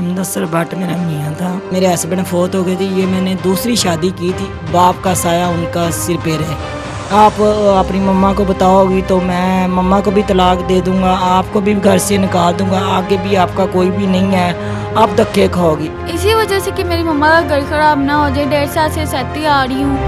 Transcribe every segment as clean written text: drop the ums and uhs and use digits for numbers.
मुदस्सर भट्ट मेरा मियाँ था। मेरे हस्बैंड फोत हो गए थे। ये मैंने दूसरी शादी की थी। बाप का साया उनका सिर पे रहे। आप अपनी मम्मा को बताओगी तो मैं मम्मा को भी तलाक दे दूंगा, आपको भी घर से निकाल दूंगा, आगे भी आपका कोई भी नहीं है, आप धक्के खाओगी। इसी वजह से कि मेरी मम्मा का घर खराब ना हो जाए, 1.5 साल से सहती आ रही हूँ।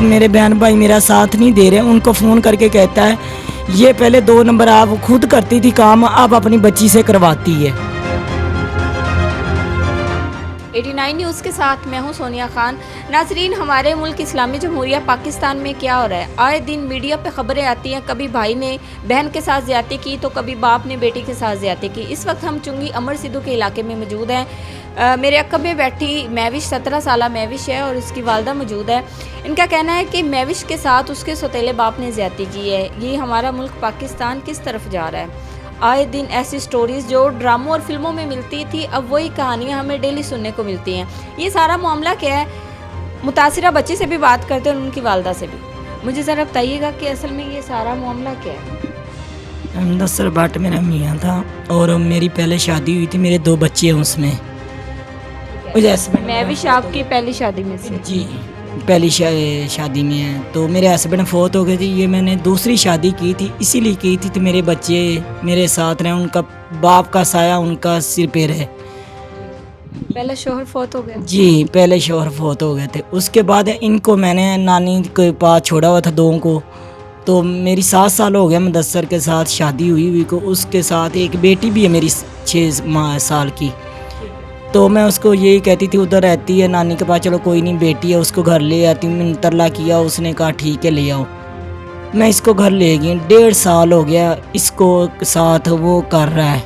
मेरे बहन भाई मेरा साथ नहीं दे रहे। उनको फ़ोन करके कहता है ये पहले 2 नंबर आप खुद करती थी काम, अब अपनी बच्ची से करवाती है। 89 न्यूज़ के साथ मैं हूं सोनिया खान। नाजरीन, हमारे मुल्क इस्लामी जमहूरिया पाकिस्तान में क्या हो रहा है, आए दिन मीडिया पे खबरें आती हैं। कभी भाई ने बहन के साथ ज़्यादती की तो कभी बाप ने बेटी के साथ ज़्यादती की। इस वक्त हम चुंगी अमर सिद्धू के इलाके में मौजूद हैं। मेरे अक्ब में बैठी महविश 17 साल महविश है और इसकी वालदा मौजूद है। इनका कहना है कि महविश के साथ उसके सौतेले बाप ने ज़्यादती की है। ये हमारा मुल्क पाकिस्तान किस तरफ जा रहा है। आए दिन ऐसी स्टोरीज़ जो ड्रामों और फिल्मों में मिलती थी, अब वही कहानियाँ हमें डेली सुनने को मिलती हैं। ये सारा मामला क्या है, मुतासिरा बच्ची से भी बात करते हैं और उनकी वालदा से भी। मुझे ज़रा बताइएगा कि असल में ये सारा मामला क्या है। मुदस्सर भट्ट मेरा मियाँ था और मेरी पहले शादी हुई थी। मेरे 2 बच्चे हैं उसमें। मुझे हस्बैंड मैं भी आपकी पहली शादी में से जी पहली शादी में है। तो मेरे हस्बैंड फोत हो गए थे। ये मैंने दूसरी शादी की थी, इसीलिए की थी तो मेरे बच्चे मेरे साथ रहे, उनका बाप का साया उनका सिर पे रहे। पहले शोहर फोत हो गया। जी पहले शोहर फोत हो गए थे। उसके बाद इनको मैंने नानी के पास छोड़ा हुआ था 2 को। तो मेरी 7 साल हो गया मुदस्सर के साथ शादी हुई को। उसके साथ एक बेटी भी है मेरी 6 साल की। तो मैं उसको यही कहती थी, उधर रहती है नानी के पास, चलो कोई नहीं बेटी है उसको घर ले आती हूँ। मैंने तरला किया, उसने कहा ठीक है ले आओ। मैं इसको घर ले गई। 1.5 साल हो गया इसको साथ वो कर रहा है,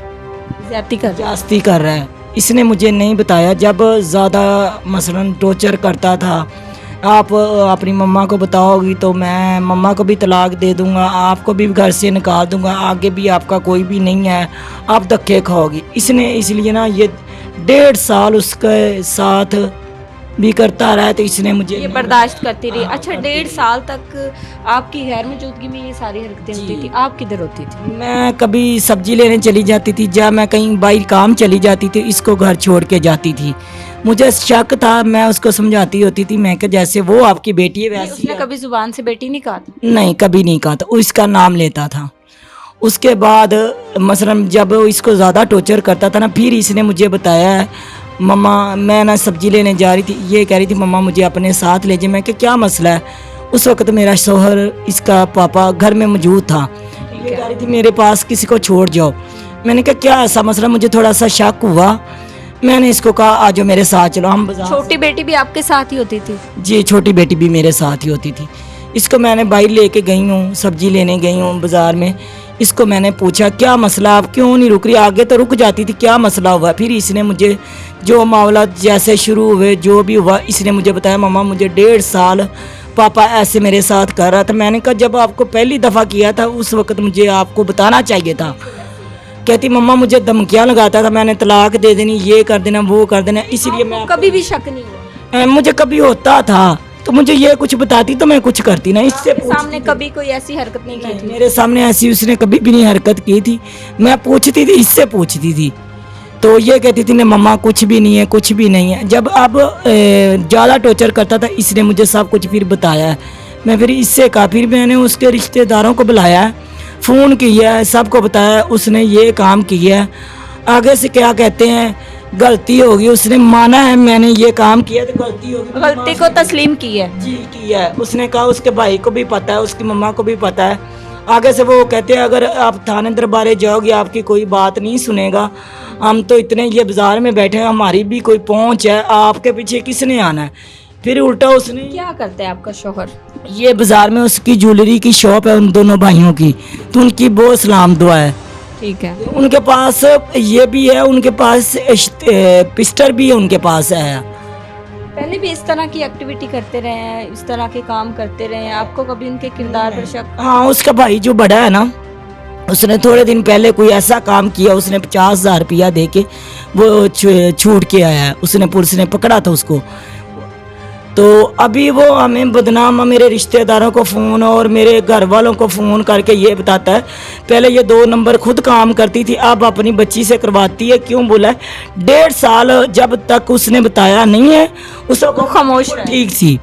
जास्ती कर रहा है। इसने मुझे नहीं बताया। जब ज़्यादा मसलन टॉर्चर करता था, आप अपनी मम्मा को बताओगी तो मैं मम्मा को भी तलाक दे दूंगा, आपको भी घर से निकाल दूंगा, आगे भी आपका कोई भी नहीं है, आप धक्के खाओगी। इसने इसलिए ना ये 1.5 साल उसके साथ भी करता रहा, तो इसने मुझे ये बर्दाश्त करती रही। अच्छा, 1.5 साल तक आपकी गैर मौजूदगी में ये सारी हरकतें होती थी। आप किधर होती थी? मैं कभी सब्जी लेने चली जाती थी, जब मैं कहीं बाहर काम चली जाती थी, इसको घर छोड़ के जाती थी। मुझे शक था, मैं उसको समझाती होती थी, मैं कि जैसे वो आपकी बेटी है वैसे। उसने कभी जुबान से बेटी नहीं कहा था? नहीं, कभी नहीं कहा था। उसका नाम लेता था। उसके बाद मसलन जब इसको ज़्यादा टॉर्चर करता था ना, फिर इसने मुझे बताया मम्मा मैं ना सब्जी लेने जा रही थी, ये कह रही थी मम्मा मुझे अपने साथ ले जाए। मैं कि क्या मसला है। उस वक्त मेरा शौहर इसका पापा घर में मौजूद था। ये कह रही थी मेरे पास किसी को छोड़ जाओ। मैंने कहा क्या ऐसा मसला, मुझे थोड़ा सा शक हुआ। मैंने इसको कहा आ जाओ मेरे साथ चलो हम बाजार। छोटी बेटी भी आपके साथ ही होती थी? जी छोटी बेटी भी मेरे साथ ही होती थी। इसको मैंने बाहर लेके गई हूँ, सब्जी लेने गई हूँ बाज़ार में। इसको मैंने पूछा क्या मसला, आप क्यों नहीं रुक रही, आगे तो रुक जाती थी, क्या मसला हुआ। फिर इसने मुझे जो मामला जैसे शुरू हुए जो भी हुआ इसने मुझे बताया मम्मा मुझे 1.5 साल पापा ऐसे मेरे साथ कर रहा था। मैंने कहा जब आपको पहली दफ़ा किया था उस वक्त मुझे आपको बताना चाहिए था। कहती मम्मा मुझे धमकियाँ लगाता था, मैंने तलाक दे देनी, ये कर देना वो कर देना, इसीलिए मैं कभी भी शक नहीं हुआ? मुझे कभी होता था तो मुझे ये कुछ बताती तो मैं कुछ करती ना। इससे सामने कभी कोई ऐसी हरकत नहीं की थी? मेरे सामने ऐसी उसने कभी भी नहीं हरकत की थी। मैं पूछती थी, इससे पूछती थी तो ये कहती थी नहीं मम्मा कुछ भी नहीं है, कुछ भी नहीं है। जब अब ज़्यादा टॉर्चर करता था इसने मुझे सब कुछ फिर बताया है। मैं फिर इससे कहा, फिर मैंने उसके रिश्तेदारों को बुलाया, फ़ोन किया है, सबको बताया उसने ये काम किया है। आगे से क्या कहते हैं गलती होगी, उसने माना है मैंने ये काम किया तो गलती होगी, गलती को तस्लीम की है। जी किया है। उसने कहा उसके भाई को भी पता है, उसकी मम्मा को भी पता है। आगे से वो कहते हैं अगर आप थाने दरबारे जाओगे आपकी कोई बात नहीं सुनेगा, हम तो इतने ये बाजार में बैठे हैं, हमारी भी कोई पहुंच है, आपके पीछे किसने आना है। फिर उल्टा उसने क्या करता है आपका शौहर? ये बाजार में उसकी ज्वेलरी की शॉप है उन दोनों भाइयों की, तो उनकी बहुत सलाम दुआ है। ठीक है। उनके पास ये भी है, उनके पास पिस्टल भी है उनके पास है। पहले भी इस तरह की एक्टिविटी करते रहे हैं, इस तरह के काम करते रहे हैं, आपको कभी उनके किरदार पर शक? हाँ उसका भाई जो बड़ा है ना, उसने थोड़े दिन पहले कोई ऐसा काम किया, उसने 50,000 रुपया दे के वो छूट के आया है। उसने पुलिस ने पकड़ा था उसको। तो अभी वो हमें बदनाम मेरे रिश्तेदारों को फ़ोन और मेरे घर वालों को फ़ोन करके ये बताता है, पहले ये 2 नंबर खुद काम करती थी, अब अपनी बच्ची से करवाती है। क्यों बोला है? 1.5 साल जब तक उसने बताया नहीं है, उसको खामोश रहा है। ठीक थी।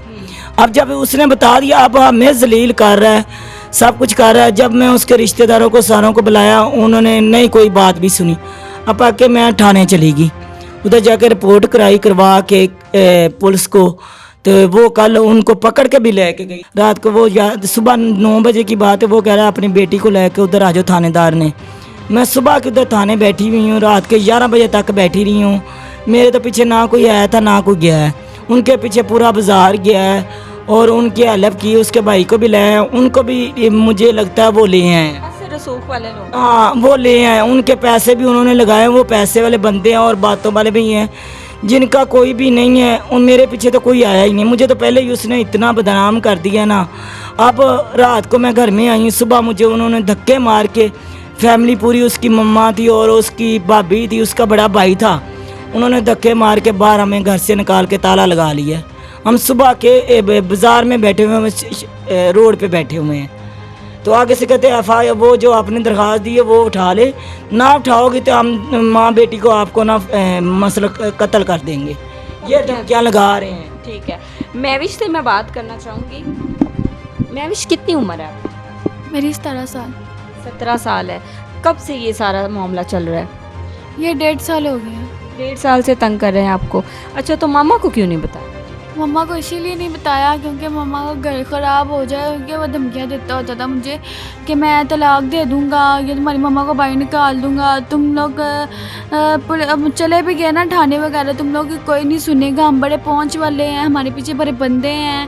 अब जब उसने बता दिया, अब हमें जलील कर रहा है, सब कुछ कर रहा है। जब मैं उसके रिश्तेदारों को सारों को बुलाया, उन्होंने नहीं कोई बात भी सुनी। अब आके मैं थाने चली गई, उधर जाकर रिपोर्ट कराई, करवा के पुलिस को। तो वो कल उनको पकड़ के भी लेके गई। रात को वो सुबह 9 बजे की बात है, वो कह रहा है अपनी बेटी को लेके उधर आ जाओ थानेदार ने। मैं सुबह के उधर थाने बैठी हुई हूँ, रात के 11 बजे तक बैठी रही हूँ। मेरे तो पीछे ना कोई आया था ना कोई गया है, उनके पीछे पूरा बाजार गया है और उनकी हेल्प की। उसके भाई को भी ले आए, उनको भी मुझे लगता है वो ले आए हैं। रसूख वाले लोग, हाँ वो ले आए, उनके पैसे भी उन्होंने लगाए। वो पैसे वाले बंदे हैं और बातों वाले भी हैं, जिनका कोई भी नहीं है। उन मेरे पीछे तो कोई आया ही नहीं, मुझे तो पहले ही उसने इतना बदनाम कर दिया ना। अब रात को मैं घर में आई, सुबह मुझे उन्होंने धक्के मार के, फैमिली पूरी, उसकी मम्मा थी और उसकी भाभी थी, उसका बड़ा भाई था, उन्होंने धक्के मार के बाहर हमें घर से निकाल के ताला लगा लिया। हम सुबह के बाज़ार में बैठे हुए हैं, रोड पे बैठे हुए हैं। तो आगे से कहते FIR वो जो आपने दरख्वास्त दी है वो उठा ले, ना उठाओगे तो हम माँ बेटी को आपको ना मसला कत्ल कर देंगे। ये धमकियाँ लगा रहे हैं। ठीक है, महविश से मैं बात करना चाहूँगी। महविश कितनी उम्र है आपकी? मेरी 17 साल। 17 साल है। कब से ये सारा मामला चल रहा है? ये 1.5 साल हो गया। 1.5 साल से तंग कर रहे हैं आपको। अच्छा, तो मामा को क्यों नहीं बताया? मम्मा को इसीलिए नहीं बताया क्योंकि मम्मा का घर ख़राब हो जाए, क्योंकि वो धमकियाँ देता होता था मुझे कि मैं तलाक दे दूँगा, ये तुम्हारी मम्मा को बाहर निकाल दूँगा। तुम लोग चले भी गए ना थाने वगैरह, तुम लोग कोई नहीं सुनेगा, हम बड़े पहुँच वाले हैं, हमारे पीछे बड़े बंदे हैं,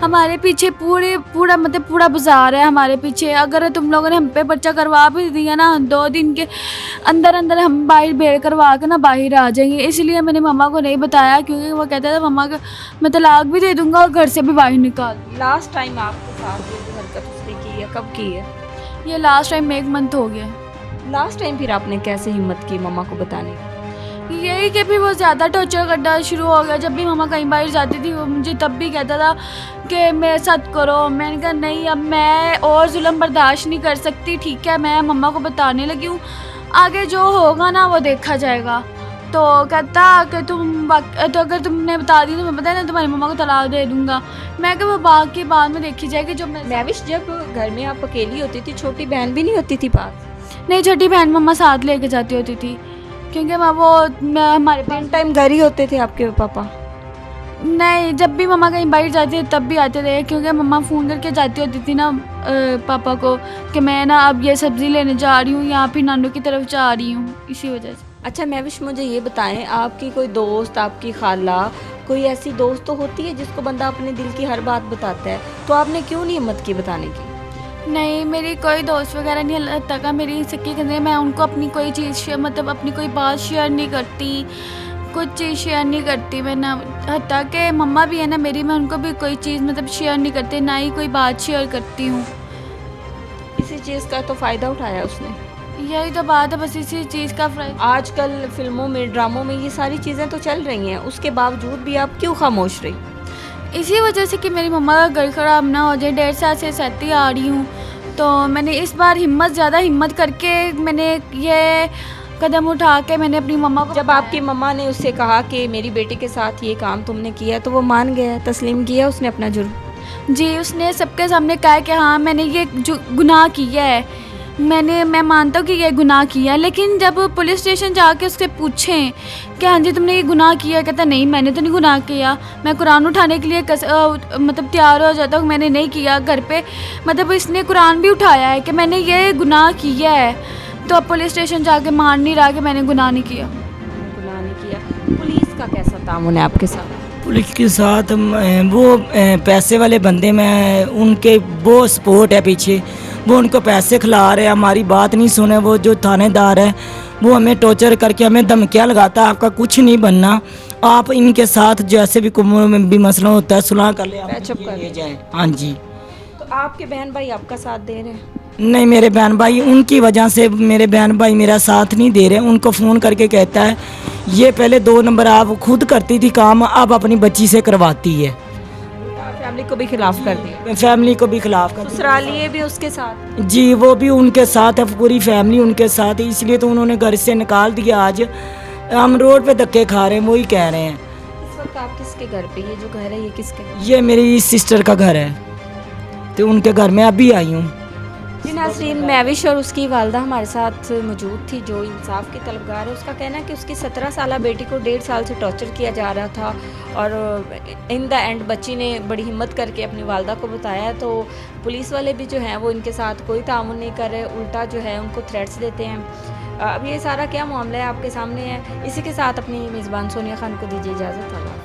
हमारे पीछे पूरा बाज़ार है हमारे पीछे। अगर तुम लोगों ने हम पे पर्चा करवा भी दिया ना, 2 दिन के अंदर अंदर हम बाहर बेल करवा के ना बाहर आ जाएंगे। इसलिए मैंने मम्मा को नहीं बताया, क्योंकि वो कहता था मम्मा को मैं तलाक भी दे दूँगा और घर से भी बाहर निकाल। लास्ट टाइम आपके साथ ये जो हरकत उसने की है, कब की है? ये लास्ट टाइम 1 मंथ हो गया। लास्ट टाइम फिर आपने कैसे हिम्मत की मम्मा को बताने की? यही कि फिर वो ज़्यादा टॉर्चर करना शुरू हो गया। जब भी मम्मा कहीं बाहर जाती थी, वो मुझे तब भी कहता था कि मेरे साथ करो। मैंने कहा नहीं, अब मैं और जुल्म बर्दाश्त नहीं कर सकती, ठीक है, मैं मम्मा को बताने लगी हूँ, आगे जो होगा ना वो देखा जाएगा। तो कहता कि तो अगर तुमने बता दी तो मैं पता है ना तुम्हारी मम्मा को तलाक दे दूँगा। मैं कहा वो बाकी बाद में देखी जाएगी। जो महविश, जब घर में आप अकेली होती थी, छोटी बहन भी नहीं होती थी पास? नहीं, छोटी बहन मम्मा साथ लेके जाती होती थी, क्योंकि मैं हमारे पास टाइम घर ही होते थे आपके पापा? नहीं, जब भी मम्मा कहीं बाहर जाती थी तब भी आते थे, क्योंकि मम्मा फ़ोन करके जाती होती थी ना पापा को कि मैं ना अब ये सब्ज़ी लेने जा रही हूँ या फिर नानू की तरफ जा रही हूँ, इसी वजह से। अच्छा महविश, मुझे ये बताएं, आपकी कोई दोस्त, आपकी खाला, कोई ऐसी दोस्त तो होती है जिसको बंदा अपने दिल की हर बात बताता है, तो आपने क्यों नहीं हिम्मत की बताने की? नहीं, मेरी कोई दोस्त वगैरह नहीं, अल्लाह तक मेरी सच्ची कहते, मैं उनको अपनी कोई चीज़ मतलब अपनी कोई बात शेयर नहीं करती, कुछ चीज़ शेयर नहीं करती मैं ना। हत्ता कि मम्मा भी है ना मेरी, मैं उनको भी कोई चीज़ मतलब शेयर नहीं करती, ना ही कोई बात शेयर करती हूँ। इसी चीज़ का तो फ़ायदा उठाया उसने। यही तो बात है, बस इसी चीज़ का आजकल फिल्मों में, ड्रामों में ये सारी चीज़ें तो चल रही हैं, उसके बावजूद भी आप क्यों खामोश रही? इसी वजह से कि मेरी मम्मा का घर ख़राब ना हो जाए। 1.5 साल से सहती आ रही हूँ, तो मैंने इस बार ज़्यादा हिम्मत करके मैंने ये कदम उठा के मैंने अपनी मम्मा को। जब आपकी मम्मा ने उससे कहा कि मेरी बेटी के साथ ये काम तुमने किया, तो वो मान गया, तस्लीम किया उसने अपना जुर्म? जी, उसने सबके सामने कहा कि हाँ मैंने ये गुनाह किया है, मैं मानता हूँ कि ये गुनाह किया है। लेकिन जब पुलिस स्टेशन जाके उससे पूछें कि हाँ जी तुमने ये गुनाह किया, कहता नहीं मैंने तो नहीं गुनाह किया। मैं कुरान उठाने के लिए मतलब तैयार हो जाता हूँ, मैंने नहीं किया। घर पे मतलब इसने कुरान भी उठाया है कि मैंने ये गुनाह किया है, तो अब पुलिस स्टेशन जाके मान नहीं रहा कि मैंने गुनाह नहीं किया। गुनाह नहीं किया। पुलिस का कैसा तामुन है आपके साथ? पुलिस के साथ वो पैसे वाले बंदे में उनके वो सपोर्ट है पीछे, वो उनको पैसे खिला रहे हैं, हमारी बात नहीं सुने। वो जो थानेदार है वो हमें टॉर्चर करके हमें धमकियाँ लगाता है, आपका कुछ नहीं बनना, आप इनके साथ जैसे भी कुमरों में भी मसला होता है सुलह कर ले, पैचअप कर ले जाए। हाँ जी। तो आपके बहन भाई आपका साथ दे रहे हैं? नहीं, मेरे बहन भाई उनकी वजह से मेरे बहन भाई मेरा साथ नहीं दे रहे। उनको फ़ोन करके कहता है ये पहले 2 नंबर आप खुद करती थी काम, अब अपनी बच्ची से करवाती है। फैमिली को भी खिलाफ कर दिया, फैमिली को भी खिलाफ कर दिया। ससुरालिए भी उसके साथ। जी वो भी उनके साथ है, पूरी फैमिली उनके साथ है, इसलिए तो उन्होंने घर से निकाल दिया। आज हम रोड पे धक्के खा रहे हैं, वही कह रहे हैं। इस वक्त आप किसके घर पे, ये जो घर है ये किसके है? ये मेरी सिस्टर का घर है, तो उनके घर में अभी आई हूँ। जी नाज़रीन, महविश और उसकी वालदा हमारे साथ मौजूद थी, जो इंसाफ की तलबगार है। उसका कहना है कि उसकी 17 साला बेटी को 1.5 साल से टॉर्चर किया जा रहा था और इन द एंड बच्ची ने बड़ी हिम्मत करके अपनी वालदा को बताया। तो पुलिस वाले भी जो हैं वो इनके साथ कोई ताउन नहीं कर रहे, उल्टा जो है उनको थ्रेट्स देते हैं। अब ये सारा क्या मामला है आपके सामने है। इसी के साथ अपनी मेज़बान सोनिया खान को दीजिए इजाज़त।